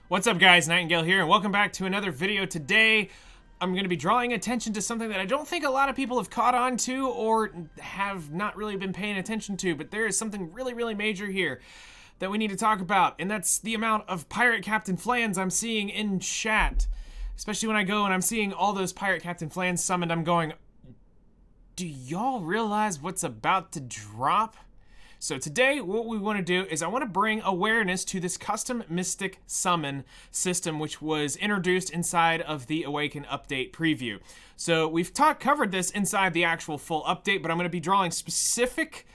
What's up guys, Nightingale here, and welcome back to another video. Today, I'm going to be drawing attention to something that I don't think a lot of people have caught on to or have not really been paying attention to, but there is something really major here that we need to talk about, and that's the amount of Pirate Captain Flans I'm seeing in chat. Especially when I go and I'm seeing all those Pirate Captain Flans summoned, I'm going, do y'all realize what's about to drop? So today, what we want to do is I want to bring awareness to this custom Mystic Summon system, which was introduced inside of the Awaken update preview. So we've covered this inside the actual full update, but I'm going to be drawing specific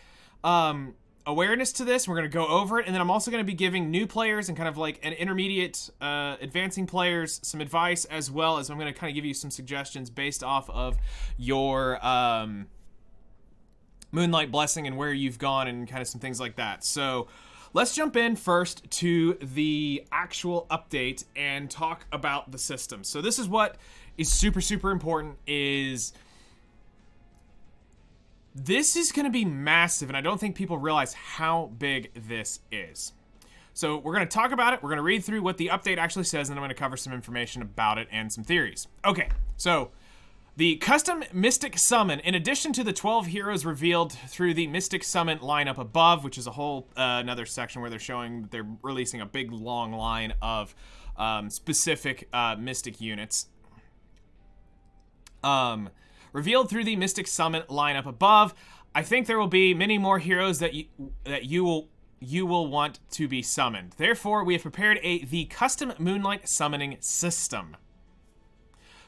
awareness to this. We're going to go over it, and then I'm also going to be giving new players and kind of like an intermediate advancing players some advice, as well as I'm going to kind of give you some suggestions based off of your Moonlight blessing and where you've gone and kind of some things like that. So let's jump in first to the actual update and talk about the system. So this is what is super important, is this is going to be massive, and I don't think people realize how big this is. So we're going to talk about it, we're going to read through what the update actually says, and I'm going to cover some information about it and some theories. Okay, so the custom Mystic Summon, in addition to the 12 heroes revealed through the Mystic Summon lineup above, which is a whole another section where they're showing that they're releasing a big long line of specific Mystic units. Revealed through the Mystic Summon lineup above, I think there will be many more heroes that you will want to be summoned. Therefore, we have prepared the custom Moonlight summoning system.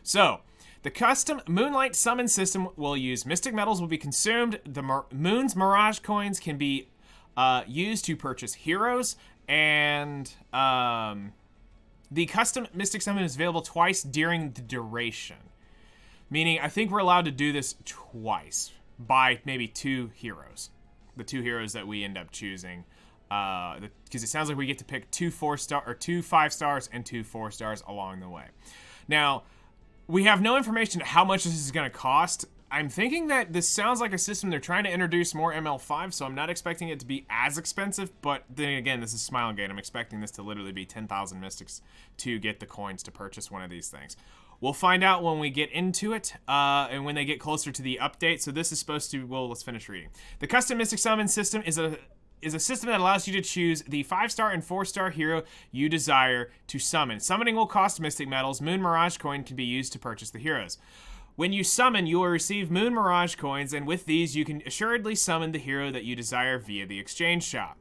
So the custom Moonlight summon system will use Mystic Metals will be consumed. The Moon's Mirage coins can be used to purchase heroes, and the custom Mystic Summon is available twice during the duration. Meaning, I think we're allowed to do this twice by maybe 2 heroes. The 2 heroes that we end up choosing. Because it sounds like we get to pick 2 5 stars and 2 4 stars along the way. Now, we have no information how much this is going to cost. I'm thinking that this sounds like a system they're trying to introduce more ML5, so I'm not expecting it to be as expensive, but then again, this is Smilegate. I'm expecting this to literally be 10,000 Mystics to get the coins to purchase one of these things. We'll find out when we get into it, and when they get closer to the update. So this is supposed to, well, let's finish reading. The custom Mystic Summon system is a system that allows you to choose the 5-star and 4-star hero you desire to summon. Summoning will cost Mystic Metals. Moon Mirage coin can be used to purchase the heroes. When you summon, you will receive Moon Mirage coins, and with these, you can assuredly summon the hero that you desire via the exchange shop.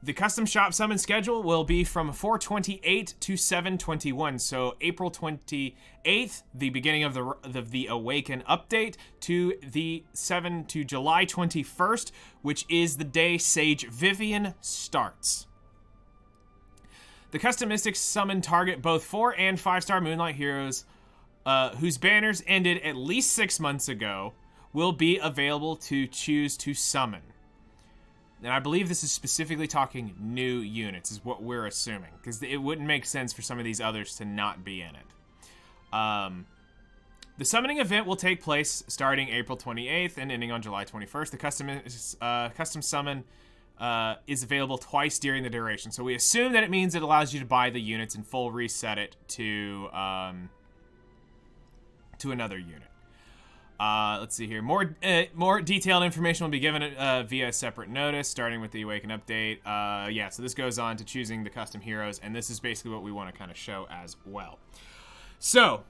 The custom shop summon schedule will be from 4/28 to 7/21. So April 28th, the beginning of the Awaken update, to July 21st, which is the day Sage Vivian starts. The custom Mystics summon target both 4 and 5-star Moonlight heroes whose banners ended at least 6 months ago will be available to choose to summon. And I believe this is specifically talking new units, is what we're assuming, because it wouldn't make sense for some of these others to not be in it. The summoning event will take place starting April 28th and ending on July 21st. The custom summon is available twice during the duration. So we assume that it means it allows you to buy the units and full reset it to another unit. Let's see here. More detailed information will be given via a separate notice, starting with the Awaken update. Yeah, so this goes on to choosing the custom heroes, and this is basically what we want to kind of show as well. So,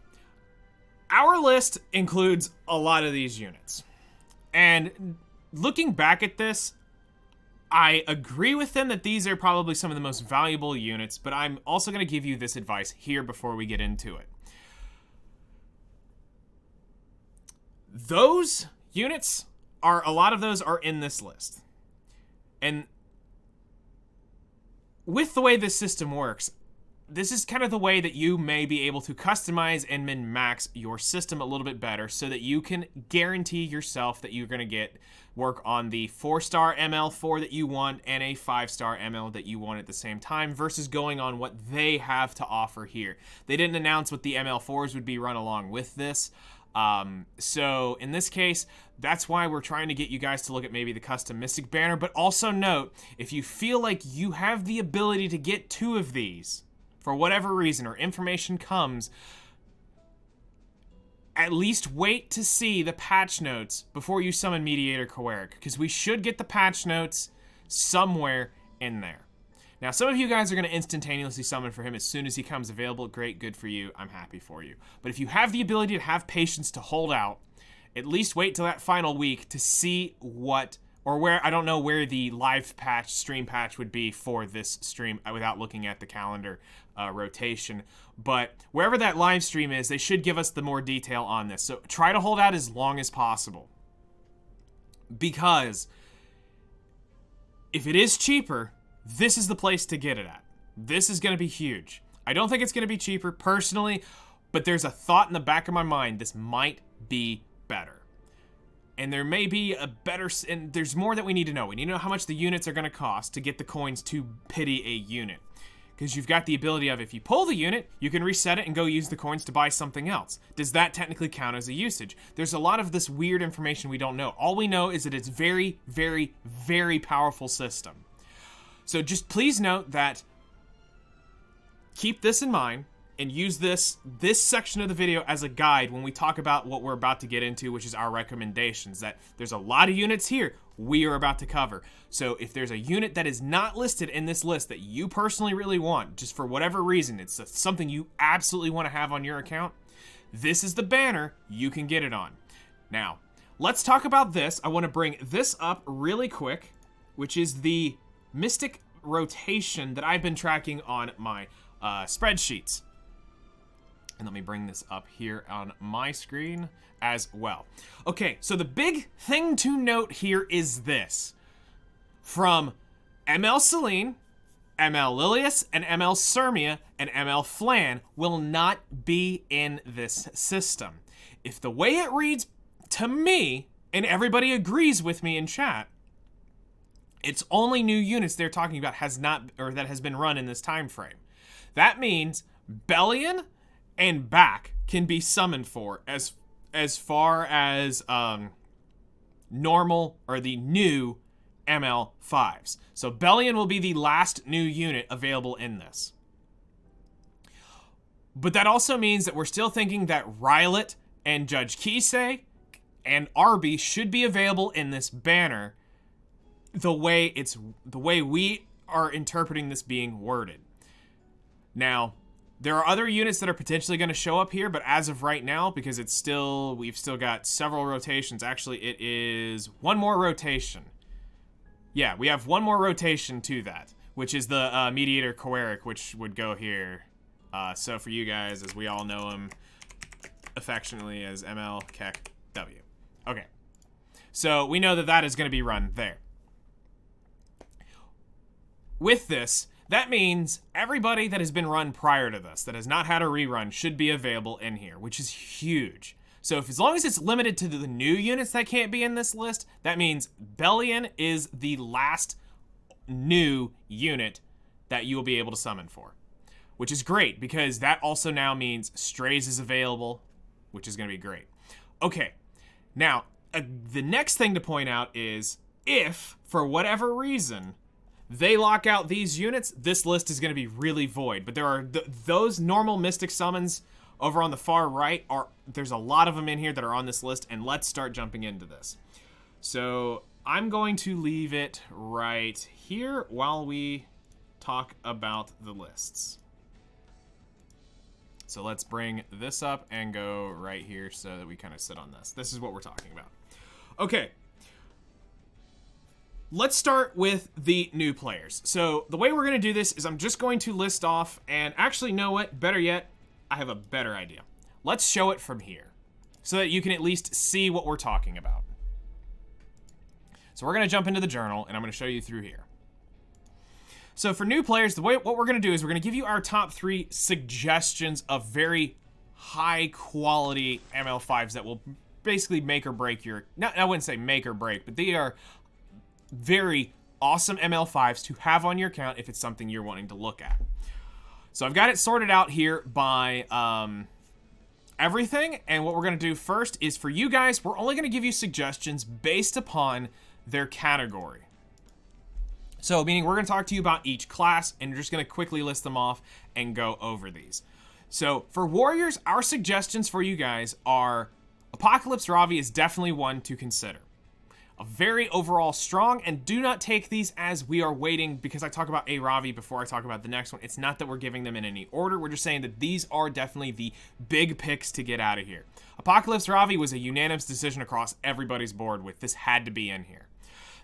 our list includes a lot of these units. And looking back at this, I agree with them that these are probably some of the most valuable units, but I'm also going to give you this advice here before we get into it. Those units a lot of those are in this list. And with the way this system works, this is kind of the way that you may be able to customize and min-max your system a little bit better so that you can guarantee yourself that you're going to get work on the 4-star ML4 that you want and a 5-star ML that you want at the same time versus going on what they have to offer here. They didn't announce what the ML4s would be run along with this. So in this case, that's why we're trying to get you guys to look at maybe the custom Mystic banner, but also note, if you feel like you have the ability to get 2 of these, for whatever reason, or information comes, at least wait to see the patch notes before you summon Mediator Coeric, because we should get the patch notes somewhere in there. Now, some of you guys are going to instantaneously summon for him as soon as he comes available. Great, good for you. I'm happy for you. But if you have the ability to have patience to hold out, at least wait till that final week to see what, or where, I don't know where the live patch, stream patch would be for this stream without looking at the calendar rotation. But wherever that live stream is, they should give us the more detail on this. So try to hold out as long as possible. Because if it is cheaper, this is the place to get it at. This is going to be huge. I don't think it's going to be cheaper personally, but there's a thought in the back of my mind, this might be better. And there may be a better, and there's more that we need to know. We need to know how much the units are going to cost to get the coins to pity a unit. Because you've got the ability of, if you pull the unit, you can reset it and go use the coins to buy something else. Does that technically count as a usage? There's a lot of this weird information we don't know. All we know is that it's very, very, very powerful system. So just please note that, keep this in mind and use this section of the video as a guide when we talk about what we're about to get into, which is our recommendations. That there's a lot of units here we are about to cover. So if there's a unit that is not listed in this list that you personally really want, just for whatever reason, it's something you absolutely want to have on your account, this is the banner you can get it on. Now, let's talk about this. I want to bring this up really quick, which is the Mystic rotation that I've been tracking on my spreadsheets. And let me bring this up here on my screen as well. Okay, so the big thing to note here is this. From ML Celine, ML Lilius, and ML Sirmia, and ML Flan will not be in this system. If the way it reads to me, and everybody agrees with me in chat, it's only new units they're talking about that has been run in this time frame. That means Bellion and back can be summoned for as far as normal or the new ML5s. So Bellion will be the last new unit available in this. But that also means that we're still thinking that Rylet and Judge Kisei and Arby should be available in this banner the way we are interpreting this being worded. Now, there are other units that are potentially going to show up here, but as of right now, because we've still got several rotations. Actually, it is one more rotation. Yeah, we have one more rotation to that, which is the Mediator Coeric, which would go here. So for you guys, as we all know him affectionately as ML Keck W. Okay, so we know that that is going to be run there. With this, that means everybody that has been run prior to this, that has not had a rerun, should be available in here, which is huge. So as long as it's limited to the new units that can't be in this list, that means Bellion is the last new unit that you will be able to summon for. Which is great, because that also now means Strays is available, which is going to be great. Okay, now, the next thing to point out is, if, for whatever reason, they lock out these units, this list is going to be really void. But there are those normal Mystic summons over on the far right, there's a lot of them in here that are on this list, and let's start jumping into this. So I'm going to leave it right here while we talk about the lists. So let's bring this up and go right here so that we kind of sit on this. This is what we're talking about. Okay. Let's start with the new players. So the way we're going to do this is I'm just going to list off, and actually, know what? Better yet, I have a better idea. Let's show it from here so that you can at least see what we're talking about. So we're going to jump into the journal, and I'm going to show you through here. So for new players, what we're going to do is we're going to give you our top 3 suggestions of very high quality ML5s that will basically make or break your, I wouldn't say make or break, but they are very awesome ML5s to have on your account if it's something you're wanting to look at. So I've got it sorted out here by everything. And what we're going to do first is for you guys, we're only going to give you suggestions based upon their category. So, meaning we're going to talk to you about each class, and you're just going to quickly list them off and go over these. So, for warriors, our suggestions for you guys are Apocalypse Ravi is definitely one to consider. A very overall strong, and do not take these as we are waiting, because I talk about a Ravi before I talk about the next one. It's not that we're giving them in any order. We're just saying that these are definitely the big picks to get out of here. Apocalypse Ravi was a unanimous decision across everybody's board with this had to be in here.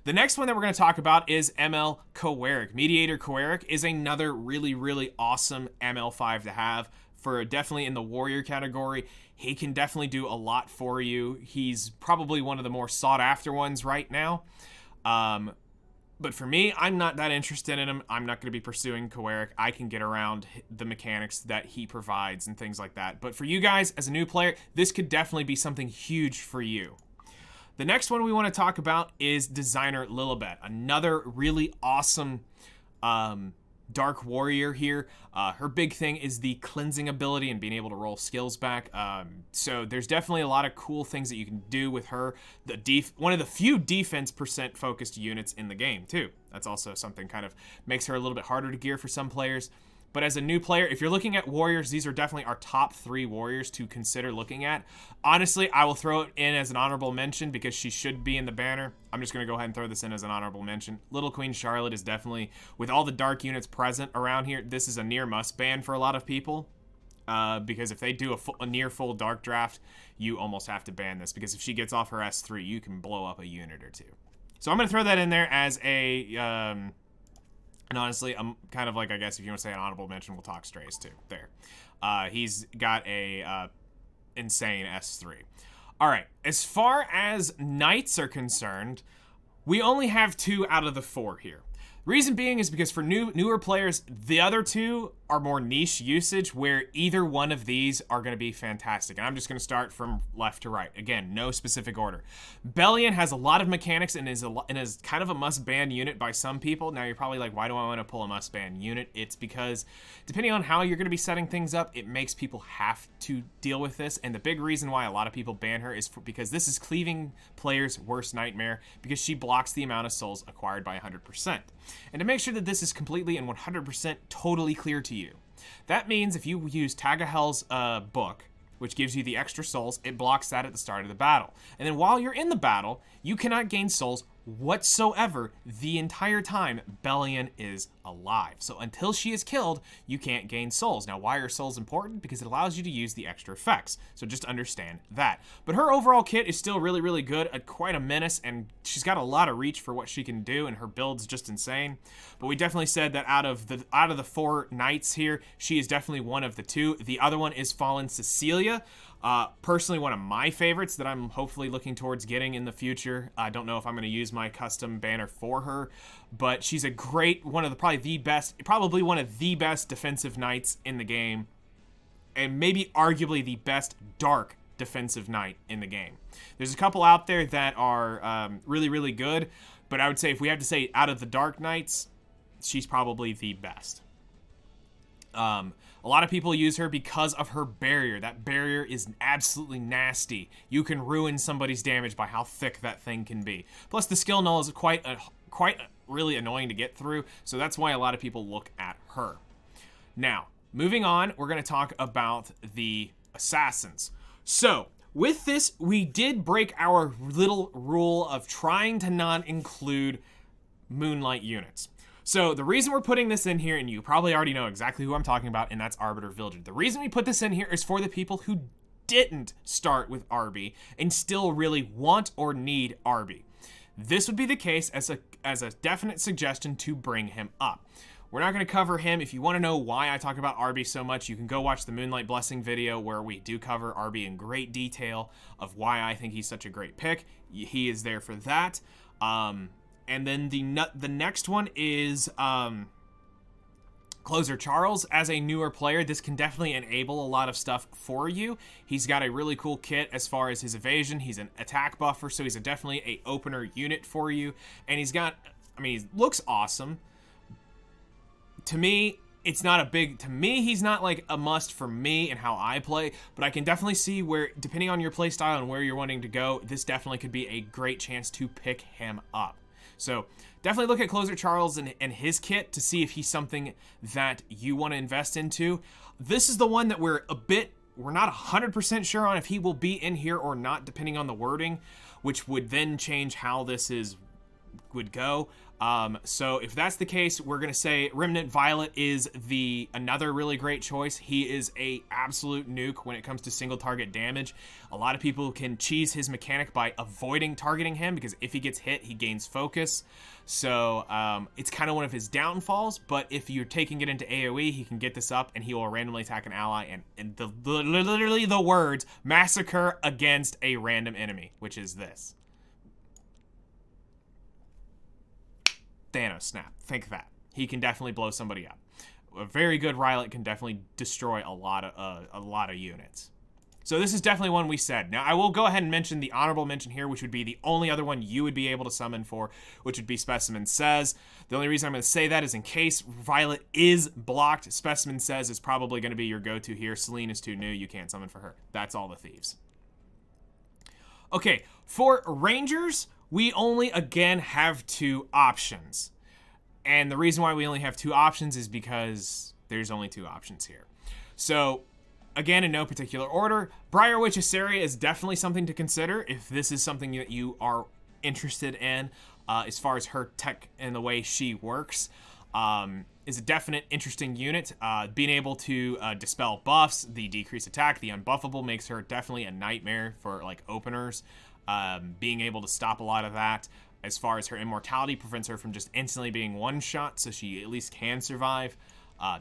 The next one that we're going to talk about is ML Kowarik. Mediator Kowarik is another really, really awesome ML5 to have for definitely in the warrior category. He can definitely do a lot for you. He's probably one of the more sought after ones right now. But for me, I'm not that interested in him. I'm not going to be pursuing Kowarik. I can get around the mechanics that he provides and things like that. But for you guys, as a new player, this could definitely be something huge for you. The next one we want to talk about is Designer Lilibet, another really awesome dark warrior here. Her big thing is the cleansing ability and being able to roll skills back. So there's definitely a lot of cool things that you can do with her. One of the few defense percent focused units in the game too. That's also something kind of makes her a little bit harder to gear for some players. But as a new player, if you're looking at warriors, these are definitely our top 3 warriors to consider looking at. Honestly, I will throw it in as an honorable mention because she should be in the banner. I'm just going to go ahead and throw this in as an honorable mention. Little Queen Charlotte is definitely, with all the dark units present around here, this is a near must ban for a lot of people. Because if they do a near full dark draft, you almost have to ban this. Because if she gets off her S3, you can blow up a unit or two. So I'm going to throw that in there as a... And honestly, I'm kind of like, I guess if you want to say an honorable mention, we'll talk strays too. There. He's got a insane S3. All right. As far as knights are concerned, we only have 2 out of the 4 here. Reason being is because for newer players, the other 2 are more niche usage where either one of these are going to be fantastic. And I'm just going to start from left to right. Again, no specific order. Bellion has a lot of mechanics and is kind of a must-ban unit by some people. Now you're probably like, why do I want to pull a must-ban unit? It's because depending on how you're going to be setting things up, it makes people have to deal with this. And the big reason why a lot of people ban her is because this is cleaving players' worst nightmare because she blocks the amount of souls acquired by 100%. And to make sure that this is completely and 100% totally clear to you, that means if you use Tagahel's book, which gives you the extra souls, it blocks that at the start of the battle. And then while you're in the battle, you cannot gain souls whatsoever the entire time Bellion is alive. So until she is killed, you can't gain souls. Now, why are souls important? Because it allows you to use the extra effects. So just understand that. But her overall kit is still really, really good, quite a menace, and she's got a lot of reach for what she can do, and her build's just insane. But we definitely said that out of the 4 knights here, she is definitely one of the 2. The other one is Fallen Cecilia. Personally, one of my favorites that I'm hopefully looking towards getting in the future. I don't know if I'm going to use my custom banner for her, but she's a great, probably one of the best defensive knights in the game, and maybe arguably the best dark defensive knight in the game. There's a couple out there that are really, really good, but I would say if we have to say out of the dark knights, she's probably the best. A lot of people use her because of her barrier. That barrier is absolutely nasty. You can ruin somebody's damage by how thick that thing can be. Plus, the skill null is quite really annoying to get through, so that's why a lot of people look at her. Now, moving on, we're going to talk about the assassins. So, with this, we did break our little rule of trying to not include Moonlight units. So the reason we're putting this in here, and you probably already know exactly who I'm talking about, and that's Arbiter Villager. The reason we put this in here is for the people who didn't start with RB and still really want or need RB. This would be the case as a definite suggestion to bring him up. We're not going to cover him. If you want to know why I talk about RB so much, you can go watch the Moonlight Blessing video where we do cover RB in great detail of why I think he's such a great pick. He is there for that. And then the next one is Closer Charles. As a newer player, this can definitely enable a lot of stuff for you. He's got a really cool kit as far as his evasion. He's an attack buffer, so he's definitely a opener unit for you. And he looks awesome. To me, it's not a big, to me, he's not like a must for me and how I play, but I can definitely see where, depending on your play style and where you're wanting to go, this definitely could be a great chance to pick him up. So definitely look at Closer Charles and his kit to see if he's something that you want to invest into. This is the one that we're not 100% sure on if he will be in here or not, depending on the wording, which would then change how this would go. So if that's the case, we're going to say Remnant Violet is another really great choice. He is a absolute nuke when it comes to single target damage. A lot of people can cheese his mechanic by avoiding targeting him, because if he gets hit, he gains focus. So it's kind of one of his downfalls, but if you're taking it into AoE, he can get this up and he will randomly attack an ally, and literally the words massacre against a random enemy, which is this. Thanos snap. Think that. He can definitely blow somebody up. A very good Rylet can definitely destroy a lot of units. So this is definitely one we said. Now I will go ahead and mention the honorable mention here, which would be the only other one you would be able to summon for, which would be Specimen Says. The only reason I'm going to say that is in case Violet is blocked, Specimen Says is probably going to be your go-to here. Celine is too new. You can't summon for her. That's all the thieves. Okay, for Rangers, we only, again, have 2 options. And the reason why we only have 2 options is because there's only 2 options here. So, again, in no particular order, Briar Witch Assaria is definitely something to consider if this is something that you are interested in, as far as her tech and the way she works. Is a definite interesting unit. Being able to dispel buffs, the decreased attack, the unbuffable makes her definitely a nightmare for like openers. Being able to stop a lot of that. As far as her immortality prevents her from just instantly being one-shot, so she at least can survive.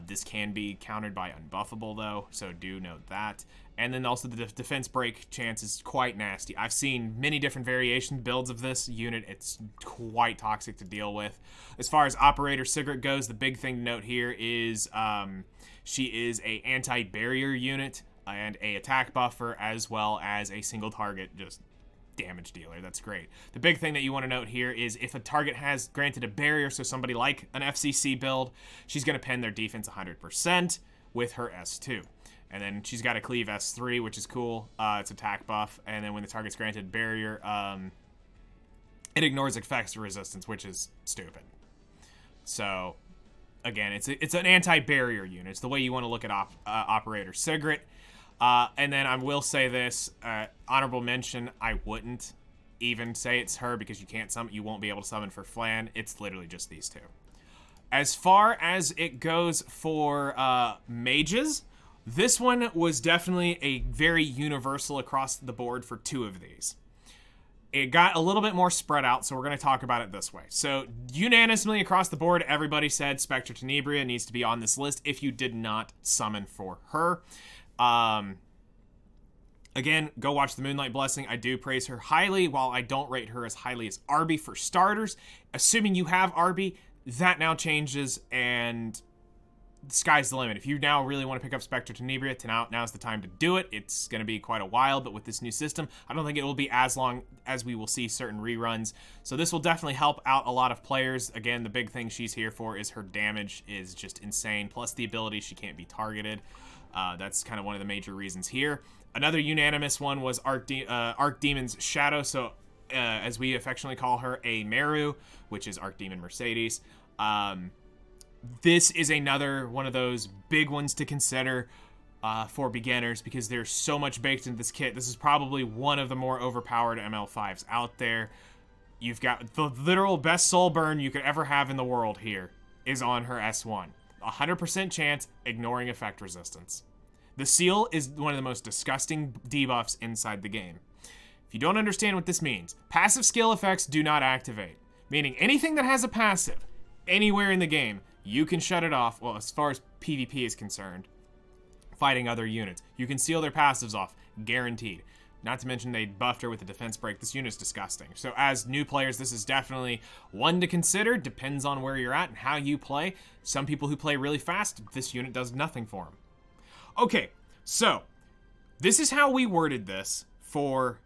This can be countered by unbuffable though, so do note that. And then also the defense break chance is quite nasty. I've seen many different variation builds of this unit. It's quite toxic to deal with. As far as Operator Sigrid goes, the big thing to note here is she is a anti-barrier unit and a attack buffer, as well as a single target just damage dealer. That's great. The big thing that you want to note here is if a target has granted a barrier, so somebody like an FCC build, she's going to pin their defense 100% with her S2. And then she's got a cleave S3, which is cool. It's attack buff. And then when the target's granted barrier, it ignores effects resistance, which is stupid. So, again, it's an anti-barrier unit. It's the way you want to look at Operator Sigrid. And then I will say this, honorable mention, I wouldn't even say it's her because you won't be able to summon for Flan. It's literally just these 2. As far as it goes for mages, this one was definitely a very universal across the board for 2 of these. It got a little bit more spread out, so we're going to talk about it this way. So unanimously across the board, everybody said Spectre Tenebria needs to be on this list if you did not summon for her. Again, go watch the Moonlight Blessing. I do praise her highly, while I don't rate her as highly as Arby for starters. Assuming you have Arby, that now changes, and the sky's the limit. If you now really want to pick up Spectre Tenebria, now's the time to do it. It's going to be quite a while, but with this new system, I don't think it will be as long as we will see certain reruns. So this will definitely help out a lot of players. Again, the big thing she's here for is her damage is just insane, plus the ability she can't be targeted. That's kind of one of the major reasons here. Another unanimous one was Archdemon's Shadow, so as we affectionately call her, a Meru, which is Archdemon Mercedes. This is another one of those big ones to consider for beginners because there's so much baked into this kit. This is probably one of the more overpowered ML5s out there. You've got the literal best soul burn you could ever have in the world here is on her S1. 100% chance, ignoring effect resistance. The seal is one of the most disgusting debuffs inside the game. If you don't understand what this means, passive skill effects do not activate. Meaning anything that has a passive anywhere in the game, you can shut it off, well, as far as PvP is concerned, fighting other units. You can seal their passives off, guaranteed. Not to mention they buffed her with a defense break. This unit's disgusting. So as new players, this is definitely one to consider. Depends on where you're at and how you play. Some people who play really fast, this unit does nothing for them. Okay, so this is how we worded this for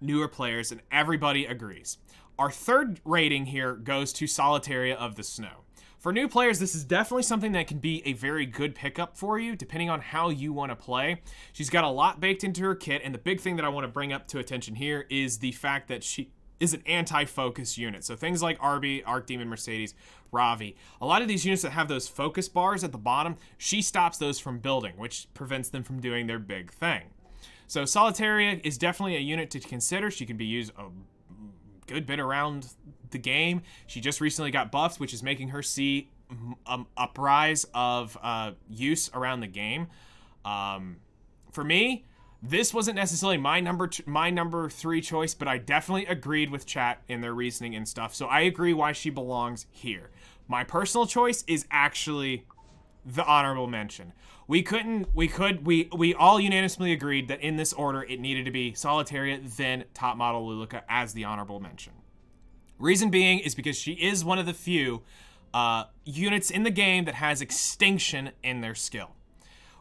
newer players, and everybody agrees. Our third rating here goes to Solitaria of the Snow. For new players, this is definitely something that can be a very good pickup for you, depending on how you want to play. She's got a lot baked into her kit, and the big thing that I want to bring up to attention here is the fact that she is an anti-focus unit. So things like Arby, Arcdemon, Mercedes, Ravi, a lot of these units that have those focus bars at the bottom, she stops those from building, which prevents them from doing their big thing. So Solitaria is definitely a unit to consider. She can be used a good bit around the game. She just recently got buffed, which is making her see uprise of use around the game. For me, this wasn't necessarily my number 3 choice, but I definitely agreed with chat in their reasoning and stuff. So I agree why she belongs here. My personal choice is actually the honorable mention. We all unanimously agreed that in this order it needed to be Solitaria, then top model Luluka as the honorable mention. Reason being is because she is one of the few units in the game that has extinction in their skill.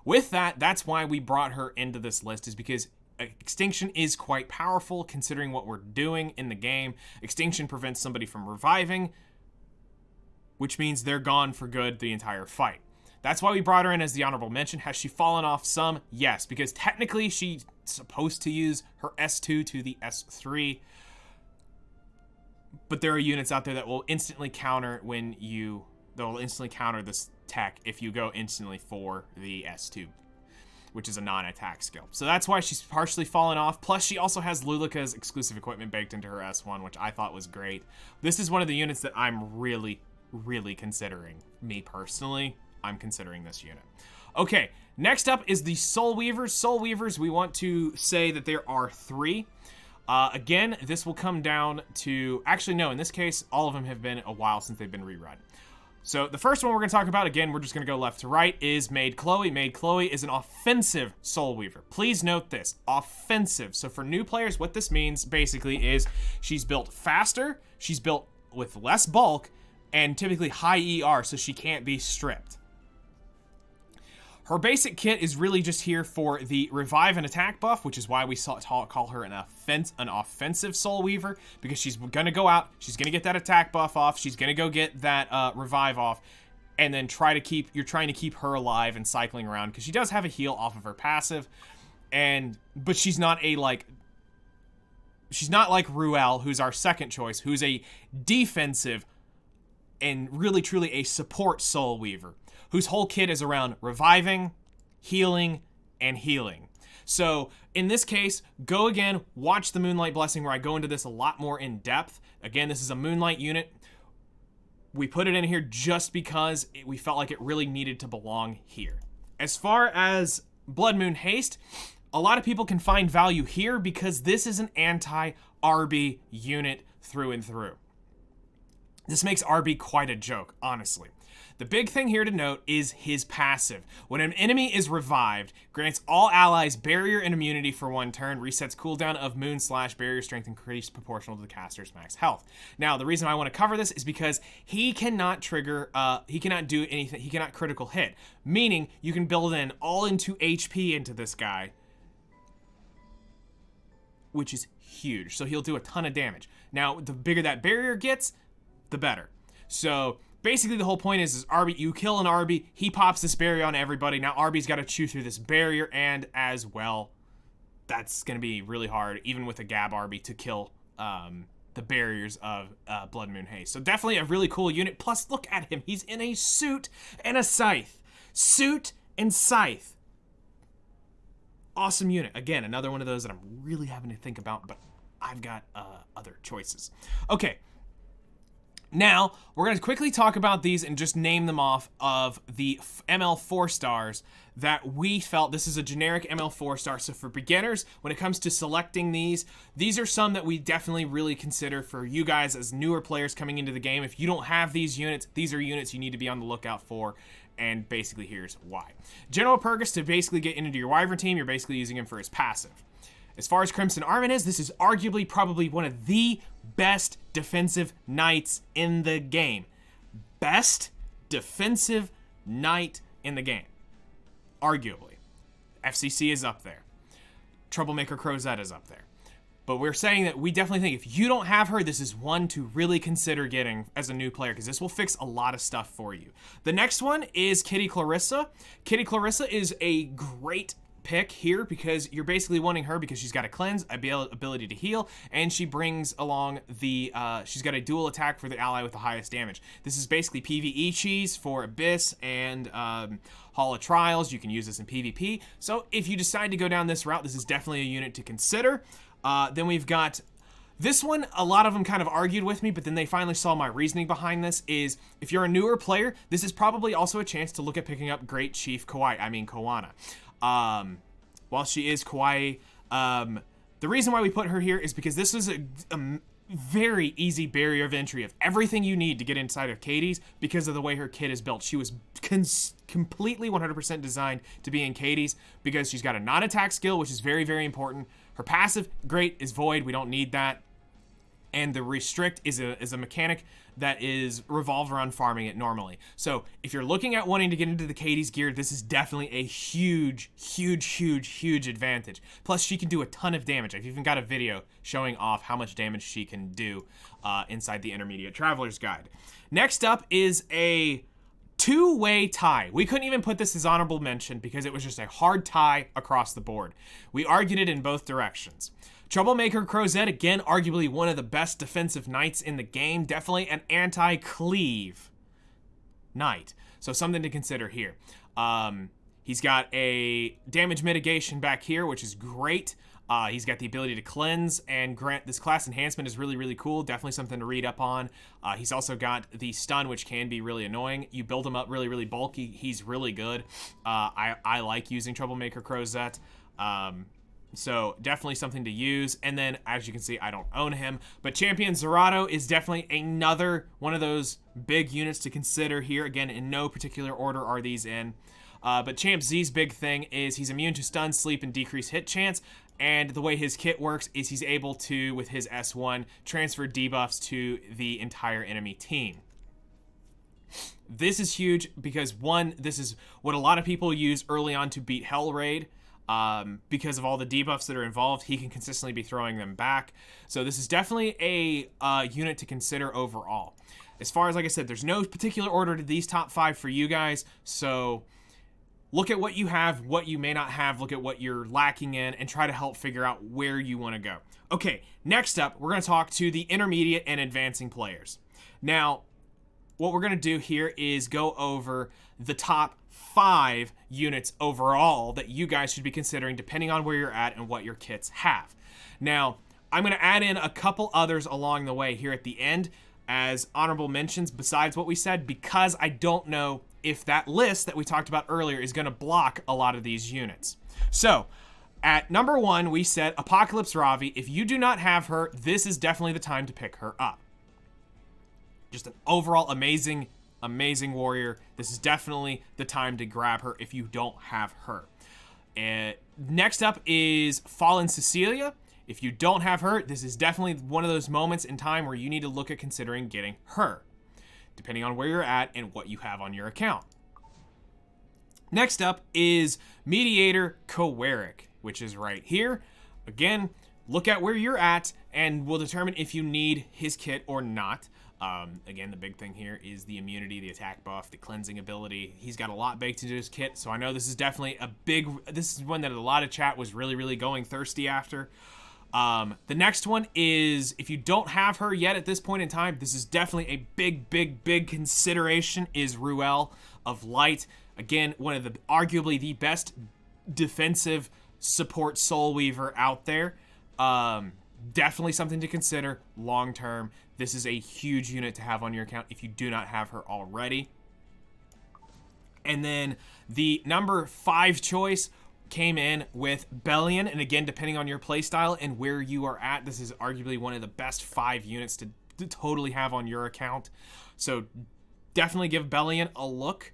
With that, that's why we brought her into this list, is because extinction is quite powerful considering what we're doing in the game. Extinction prevents somebody from reviving, which means they're gone for good the entire fight. That's why we brought her in as the honorable mention. Has she fallen off some? Yes, because technically she's supposed to use her S2 to the S3, but there are units out there that will instantly counter they'll instantly counter this tech if you go instantly for the S2, which is a non-attack skill. So that's why she's partially fallen off. Plus, she also has Luluka's exclusive equipment baked into her S1, which I thought was great. This is one of the units that I'm really, really considering. Me personally, I'm considering this unit. Okay, next up is the Soul Weavers. Soul Weavers, we want to say that there are 3. Again, this will come down to... Actually, no, in this case, all of them have been a while since they've been rerun. So the first one we're going to talk about, again, we're just going to go left to right, is Maid Chloe. Maid Chloe is an offensive Soul Weaver. Please note this, offensive. So for new players, what this means basically is she's built faster, she's built with less bulk, and typically high ER, so she can't be stripped. Her basic kit is really just here for the revive and attack buff, which is why we call her an offensive Soul Weaver, because she's going to go out, she's going to get that attack buff off, she's going to go get that revive off, and then you're trying to keep her alive and cycling around, because she does have a heal off of her passive, but she's not like Ruel, who's our second choice, who's a defensive and really truly a support Soul Weaver, whose whole kit is around reviving, healing, and healing. So in this case, go again, watch the Moonlight Blessing where I go into this a lot more in depth. Again, this is a Moonlight unit. We put it in here just because we felt like it really needed to belong here. As far as Blood Moon Haste, a lot of people can find value here because this is an anti-RB unit through and through. This makes RB quite a joke, honestly. The big thing here to note is his passive. When an enemy is revived, grants all allies barrier and immunity for 1 turn, resets cooldown of moon/barrier strength increased proportional to the caster's max health. Now, the reason I want to cover this is because he cannot trigger, he cannot do anything, he cannot critical hit. Meaning, you can build in all into HP into this guy, which is huge. So he'll do a ton of damage. Now, the bigger that barrier gets, the better. So basically the whole point is RB, you kill an RB, he pops this barrier on everybody. Now RB's got to chew through this barrier, and as well, that's going to be really hard, even with a Gab RB, to kill the barriers of Blood Moon Haste. So definitely a really cool unit. Plus, look at him. He's in a suit and a scythe. Suit and scythe. Awesome unit. Again, another one of those that I'm really having to think about, but I've got other choices. Okay. Now, we're going to quickly talk about these and just name them off of the ML 4 stars that we felt. This is a generic ML 4 star. So for beginners, when it comes to selecting these are some that we definitely really consider for you guys as newer players coming into the game. If you don't have these units, these are units you need to be on the lookout for. And basically, here's why. General Purgus, to basically get into your Wyvern team, you're basically using him for his passive. As far as Crimson Armin is, this is arguably probably one of the best defensive knights in the game. Best defensive knight in the game. Arguably. FCC is up there. Troublemaker Crozet is up there. But we're saying that we definitely think if you don't have her, this is one to really consider getting as a new player, because this will fix a lot of stuff for you. The next one is Kitty Clarissa. Kitty Clarissa is a great pick here because you're basically wanting her because she's got a cleanse, ability to heal, and she brings along the, she's got a dual attack for the ally with the highest damage. This is basically PvE cheese for Abyss and Hall of Trials. You can use this in PvP. So if you decide to go down this route, this is definitely a unit to consider. Then we've got this one. A lot of them kind of argued with me, but then they finally saw my reasoning behind this is if you're a newer player, this is probably also a chance to look at picking up Great Chief Koana. While she is kawaii, the reason why we put her here is because this is a very easy barrier of entry of everything you need to get inside of Katie's because of the way her kit is built. She was completely 100% designed to be in Katie's because she's got a non-attack skill, which is very, very important. Her passive, great, is void. We don't need that. And the restrict is a mechanic that is revolved around farming it normally. So if you're looking at wanting to get into the Katie's gear, this is definitely a huge, huge, huge, huge advantage. Plus, she can do a ton of damage. I've even got a video showing off how much damage she can do inside the Intermediate Traveler's Guide. Next up is a two-way tie. We couldn't even put this as honorable mention because it was just a hard tie across the board. We argued it in both directions. Troublemaker Crozet, again, arguably one of the best defensive knights in the game. Definitely an anti-cleave knight. So something to consider here. He's got a damage mitigation back here, which is great. He's got the ability to cleanse and grant this class enhancement is really, really cool. Definitely something to read up on. He's also got the stun, which can be really annoying. You build him up really, really bulky. He's really good. I like using Troublemaker Crozet. So definitely something to use. And then, as you can see, I don't own him. But Champion Zerato is definitely another one of those big units to consider here. Again, in no particular order are these in. But Champ Z's big thing is he's immune to stun, sleep, and decreased hit chance. And the way his kit works is he's able to, with his S1, transfer debuffs to the entire enemy team. This is huge because, one, this is what a lot of people use early on to beat Hell Raid. Because of all the debuffs that are involved, he can consistently be throwing them back. So this is definitely a unit to consider overall. As far as, like I said, there's no particular order to these top 5 for you guys. So look at what you have, what you may not have, look at what you're lacking in, and try to help figure out where you want to go. Okay, next up, we're going to talk to the intermediate and advancing players. Now, what we're going to do here is go over the top 5 units overall that you guys should be considering depending on where you're at and what your kits have. Now, I'm going to add in a couple others along the way here at the end as honorable mentions besides what we said, because I don't know if that list that we talked about earlier is going to block a lot of these units. So, at number 1, we said Apocalypse Ravi. If you do not have her, this is definitely the time to pick her up. Just an overall amazing warrior. This is definitely the time to grab her if you don't have her. Next up is Fallen Cecilia. If you don't have her, this is definitely one of those moments in time where you need to look at considering getting her, depending on where you're at and what you have on your account. Next up is Mediator Kowerik, which is right here. Again, look at where you're at and we'll determine if you need his kit or not. Again, the big thing here is the immunity, the attack buff, the cleansing ability. He's got a lot baked into his kit, so I know this is definitely this is one that a lot of chat was really, really going thirsty after. The next one is, if you don't have her yet at this point in time, this is definitely a big, big, big consideration, is Ruel of Light. Again, one of the, arguably the best defensive support Soul Weaver out there. Definitely something to consider long term. This is a huge unit to have on your account if you do not have her already. And then the number 5 choice came in with Bellion. And again, depending on your playstyle and where you are at, this is arguably one of the best 5 units to totally have on your account. So definitely give Bellion a look.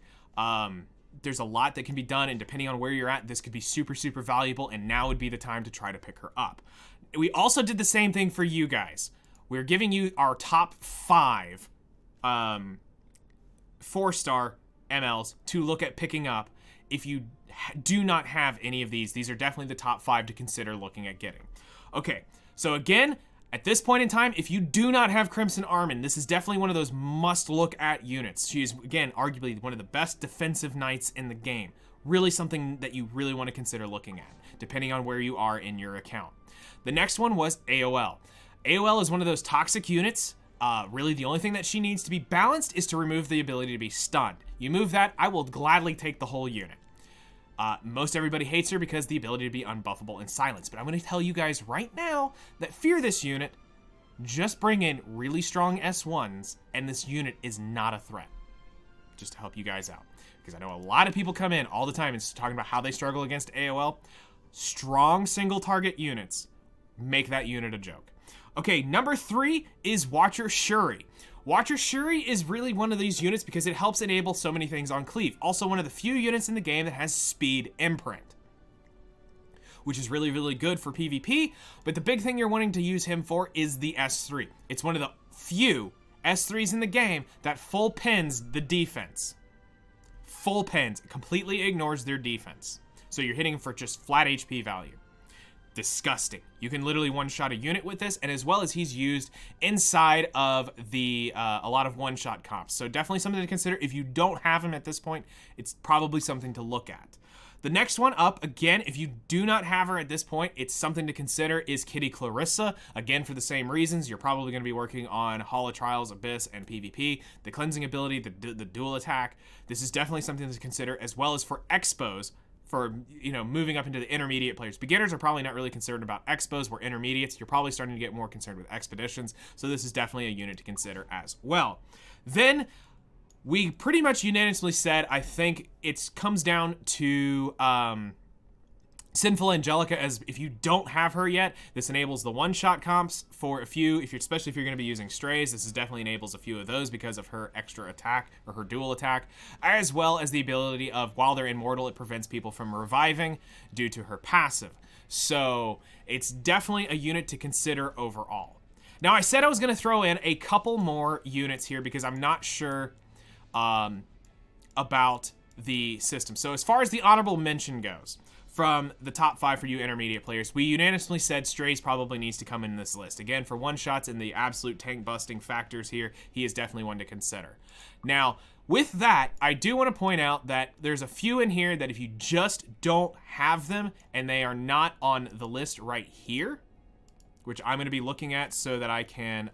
There's a lot that can be done, and depending on where you're at, this could be super, super valuable, and now would be the time to try to pick her up. We also did the same thing for you guys. We're giving you our top 5 4-star MLs to look at picking up. If you do not have any of these are definitely the top 5 to consider looking at getting. Okay, So again, at this point in time, if you do not have Crimson Armin, this is definitely one of those must-look-at units. She is, again, arguably one of the best defensive knights in the game. Really something that you really want to consider looking at, depending on where you are in your account. The next one was AOL. AOL is one of those toxic units. Really, the only thing that she needs to be balanced is to remove the ability to be stunned. You move that, I will gladly take the whole unit. Most everybody hates her because the ability to be unbuffable and silenced. But I'm going to tell you guys right now that fear this unit. Just bring in really strong S1s, and this unit is not a threat. Just to help you guys out. Because I know a lot of people come in all the time and talking about how they struggle against AOL. Strong single target units make that unit a joke. Okay, number 3 is Watcher Shuri. Watcher Shuri is really one of these units because it helps enable so many things on Cleave. Also one of the few units in the game that has speed imprint, which is really, really good for PvP. But the big thing you're wanting to use him for is the S3. It's one of the few S3s in the game that full pins the defense. Full pins, completely ignores their defense. So you're hitting for just flat HP value. Disgusting. You can literally one-shot a unit with this, and as well as he's used inside of the a lot of one-shot comps. So definitely something to consider. If you don't have him at this point, it's probably something to look at. The next one up, again, if you do not have her at this point, it's something to consider, is Kitty Clarissa. Again, for the same reasons, you're probably going to be working on Hall of Trials, Abyss, and PvP. The cleansing ability, the dual attack. This is definitely something to consider, as well as for Expos, for, you know, moving up into the intermediate players. Beginners are probably not really concerned about Expos. We're intermediates. You're probably starting to get more concerned with Expeditions. So this is definitely a unit to consider as well. Then we pretty much unanimously said, I think it comes down to Sinful Angelica, as if you don't have her yet, this enables the one-shot comps for a few, especially if you're going to be using strays. This is definitely enables a few of those because of her extra attack, or her dual attack, as well as the ability of, while they're immortal, it prevents people from reviving due to her passive. So it's definitely a unit to consider overall. Now, I said I was going to throw in a couple more units here because I'm not sure about the system. So as far as the honorable mention goes, from the top 5 for you intermediate players, we unanimously said Strays probably needs to come in this list. Again, for one-shots and the absolute tank-busting factors here, he is definitely one to consider. Now, with that, I do want to point out that there's a few in here that if you just don't have them and they are not on the list right here, which I'm going to be looking at so that I can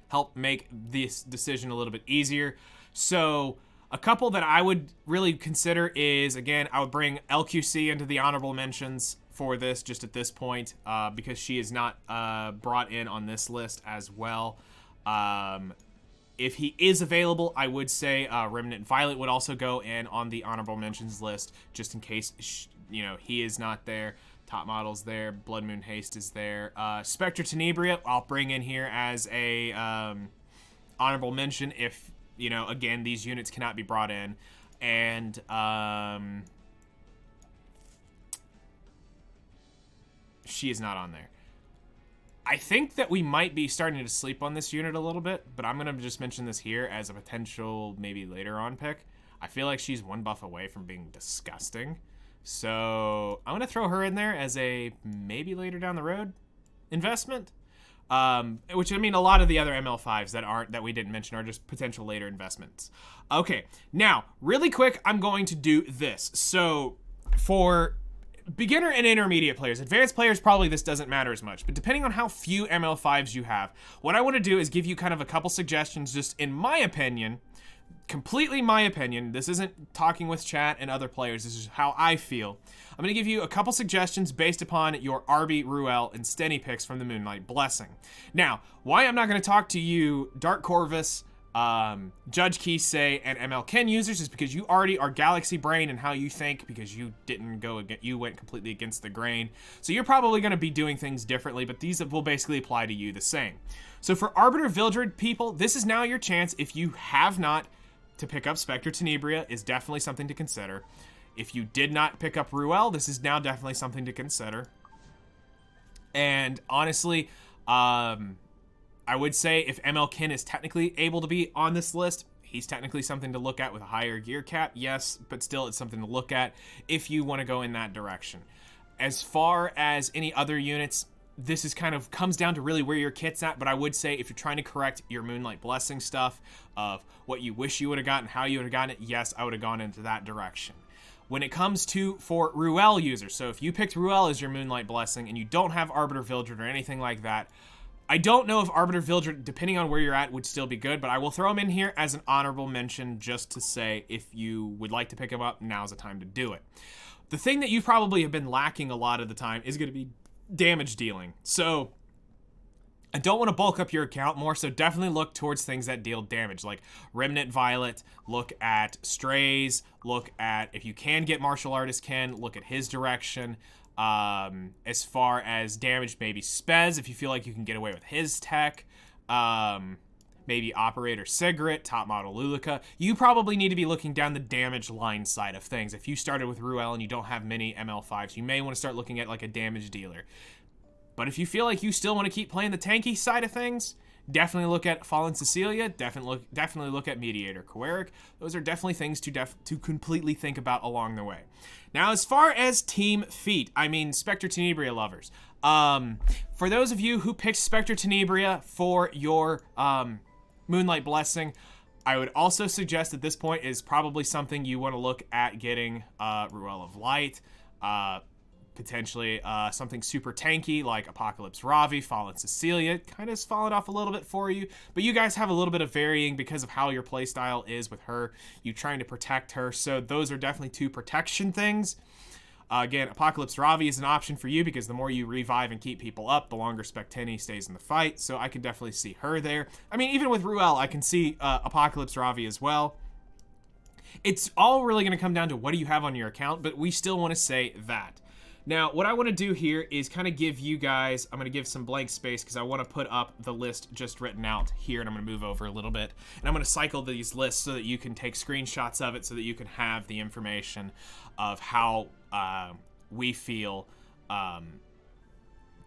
help make this decision a little bit easier. So a couple that I would really consider is, again, I would bring LQC into the honorable mentions for this just at this point because she is not brought in on this list as well. If he is available, I would say Remnant Violet would also go in on the honorable mentions list just in case, you know, he is not there. Top Model's there. Blood Moon Haste is there. Spectre Tenebria, I'll bring in here as a honorable mention if, you know, again, these units cannot be brought in. And she is not on there. I think that we might be starting to sleep on this unit a little bit, but I'm going to just mention this here as a potential maybe later on pick. I feel like she's one buff away from being disgusting. So I'm going to throw her in there as a maybe later down the road investment. Which, I mean, a lot of the other ML5s that we didn't mention are just potential later investments. Okay, now, really quick, I'm going to do this. So, for beginner and intermediate players, advanced players, probably this doesn't matter as much, but depending on how few ML5s you have, what I want to do is give you kind of a couple suggestions, just in my opinion, completely my opinion. This isn't talking with chat and other players. This is how I feel. I'm going to give you a couple suggestions based upon your Arby, Ruel, and Stenny picks from the Moonlight Blessing. Now, why I'm not going to talk to you Dark Corvus, Judge Kisei, and ML Ken users is because you already are Galaxy Brain and how you think, because you didn't go against, you went completely against the grain. So you're probably going to be doing things differently, but these will basically apply to you the same. So for Arbiter Vildred people, this is now your chance. If you have not, to pick up Spectre Tenebria is definitely something to consider. If you did not pick up Ruel, this is now definitely something to consider. And honestly, I would say if ML Ken is technically able to be on this list, he's technically something to look at with a higher gear cap, yes, but still it's something to look at if you want to go in that direction. As far as any other units, this is kind of comes down to really where your kit's at, but I would say if you're trying to correct your Moonlight Blessing stuff of what you wish you would have gotten, how you would have gotten it, yes, I would have gone into that direction. When it comes to for Ruel users, so if you picked Ruel as your Moonlight Blessing and you don't have Arbiter Vildred or anything like that, I don't know if Arbiter Vildred, depending on where you're at, would still be good, but I will throw him in here as an honorable mention just to say if you would like to pick him up, now's the time to do it. The thing that you probably have been lacking a lot of the time is going to be damage dealing. So I don't want to bulk up your account more, so definitely look towards things that deal damage, like Remnant Violet, look at Strays, look at, if you can get Martial Artist Ken, look at his direction. As far as damage, maybe Spez, if you feel like you can get away with his tech. Maybe Operator Sigrid, top model Lulika. You probably need to be looking down the damage line side of things. If you started with Ruel and you don't have many ML5s, you may want to start looking at like a damage dealer. But if you feel like you still want to keep playing the tanky side of things, definitely look at Fallen Cecilia, definitely look at Mediator Coeric. Those are definitely things to completely think about along the way. Now, as far as Team Feat, I mean Spectre Tenebria lovers. For those of you who picked Spectre Tenebria for your Moonlight Blessing, I would also suggest at this point is probably something you want to look at getting Ruel of Light, potentially something super tanky like Apocalypse Ravi, Fallen Cecilia, kind of has fallen off a little bit for you, but you guys have a little bit of varying because of how your playstyle is with her, you trying to protect her, so those are definitely two protection things. Again, Apocalypse Ravi is an option for you because the more you revive and keep people up, the longer Spectini stays in the fight, so I can definitely see her there. I mean, even with Ruel, I can see Apocalypse Ravi as well. It's all really going to come down to what do you have on your account, but we still want to say that. Now, what I want to do here is kind of give you guys, I'm going to give some blank space because I want to put up the list just written out here, and I'm going to move over a little bit. And I'm going to cycle these lists so that you can take screenshots of it so that you can have the information of how we feel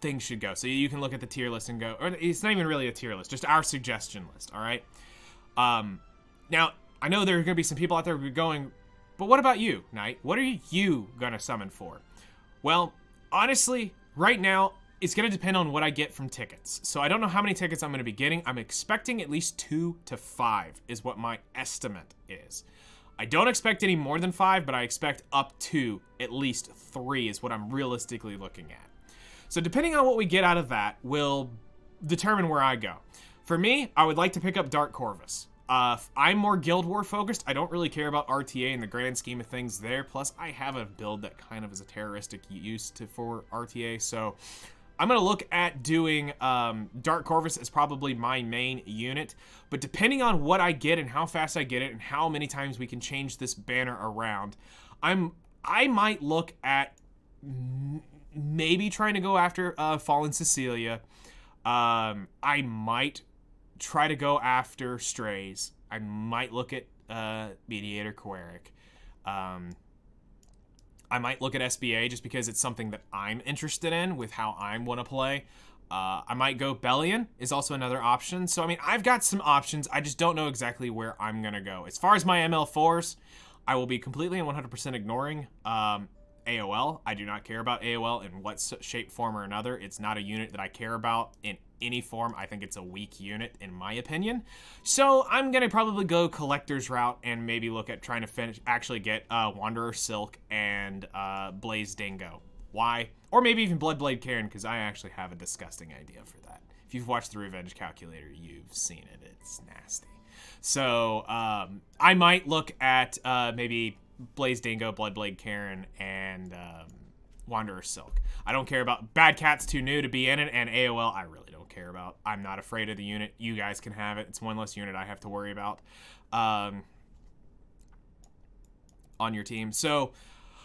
things should go. So you can look at the tier list and go, or it's not even really a tier list, just our suggestion list, all right? Now, I know there are going to be some people out there who are going, but what about you, Knight? What are you going to summon for? Well, honestly, right now, it's going to depend on what I get from tickets. So I don't know how many tickets I'm going to be getting. I'm expecting at least 2 to 5 is what my estimate is. I don't expect any more than 5, but I expect up to at least 3 is what I'm realistically looking at. So depending on what we get out of that will determine where I go. For me, I would like to pick up Dark Corvus. I'm more Guild War focused. I don't really care about RTA in the grand scheme of things there. Plus, I have a build that kind of is a terroristic use for RTA. So I'm going to look at doing Dark Corvus as probably my main unit. But depending on what I get and how fast I get it and how many times we can change this banner around, I might look at maybe trying to go after Fallen Cecilia. I might try to go after Strays. I might look at Mediator Coeric. I might look at SBA just because it's something that I'm interested in with how I want to play. I might go Bellion is also another option. So, I mean, I've got some options. I just don't know exactly where I'm going to go. As far as my ML4s, I will be completely and 100% ignoring AOL. I do not care about AOL in what shape, form, or another. It's not a unit that I care about in any form. I think it's a weak unit in my opinion. So I'm going to probably go Collector's route and maybe look at trying to actually get Wanderer Silk and Blaze Dingo. Why? Or maybe even Bloodblade Karen, because I actually have a disgusting idea for that. If you've watched the Revenge Calculator, you've seen it. It's nasty. So I might look at maybe Blaze Dingo, Bloodblade Karen, and Wanderer Silk. I don't care about Bad Cat's too new to be in it, and AOL I really don't care about. I'm not afraid of the unit. You guys can have it. It's one less unit I have to worry about on your team. So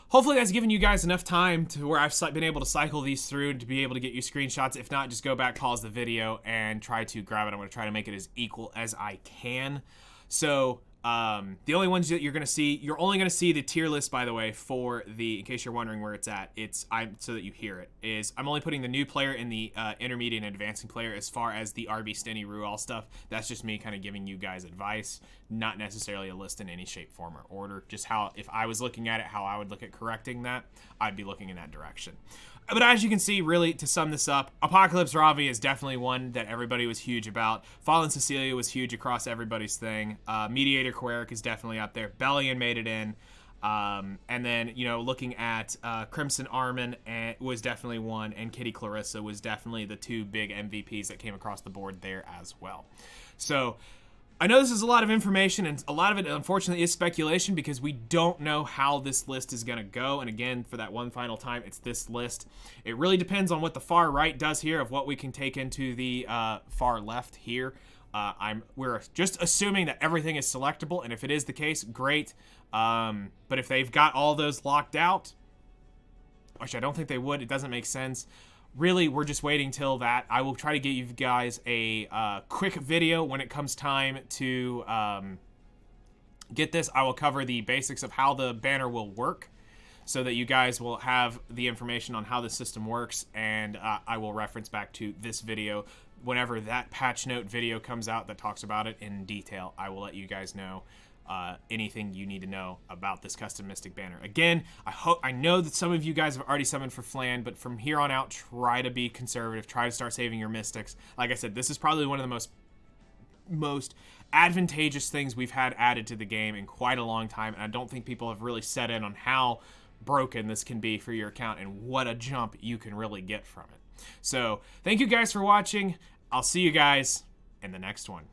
hopefully that's given you guys enough time to where I've been able to cycle these through to be able to get you screenshots. If not, just go back, pause the video, and try to grab it. I'm going to try to make it as equal as I can. So the only ones that you're going to see, you're only going to see the tier list, by the way, for the, in case you're wondering where it's at, so that you hear it, is I'm only putting the new player in the intermediate and advancing player as far as the RB Stenny Ruel stuff. That's just me kind of giving you guys advice, not necessarily a list in any shape, form, or order. Just how, if I was looking at it, how I would look at correcting that, I'd be looking in that direction. But as you can see, really, to sum this up, Apocalypse Ravi is definitely one that everybody was huge about. Fallen Cecilia was huge across everybody's thing. Mediator Queric is definitely up there. Bellion made it in. And then, you know, looking at Crimson Armin was definitely one, and Kitty Clarissa was definitely the two big MVPs that came across the board there as well. So I know this is a lot of information, and a lot of it, unfortunately, is speculation because we don't know how this list is going to go. And again, for that one final time, it's this list. It really depends on what the far right does here, of what we can take into the far left here. We're just assuming that everything is selectable, and if it is the case, great. But if they've got all those locked out, which I don't think they would, it doesn't make sense. Really, we're just waiting till that. I will try to get you guys a quick video when it comes time to get this. I will cover the basics of how the banner will work so that you guys will have the information on how the system works, and I will reference back to this video. Whenever that patch note video comes out that talks about it in detail, I will let you guys know anything you need to know about this custom Mystic banner. Again, I know that some of you guys have already summoned for Flan, but from here on out, try to be conservative. Try to start saving your Mystics. Like I said, this is probably one of the most advantageous things we've had added to the game in quite a long time, and I don't think people have really set in on how broken this can be for your account and what a jump you can really get from it. So, thank you guys for watching. I'll see you guys in the next one.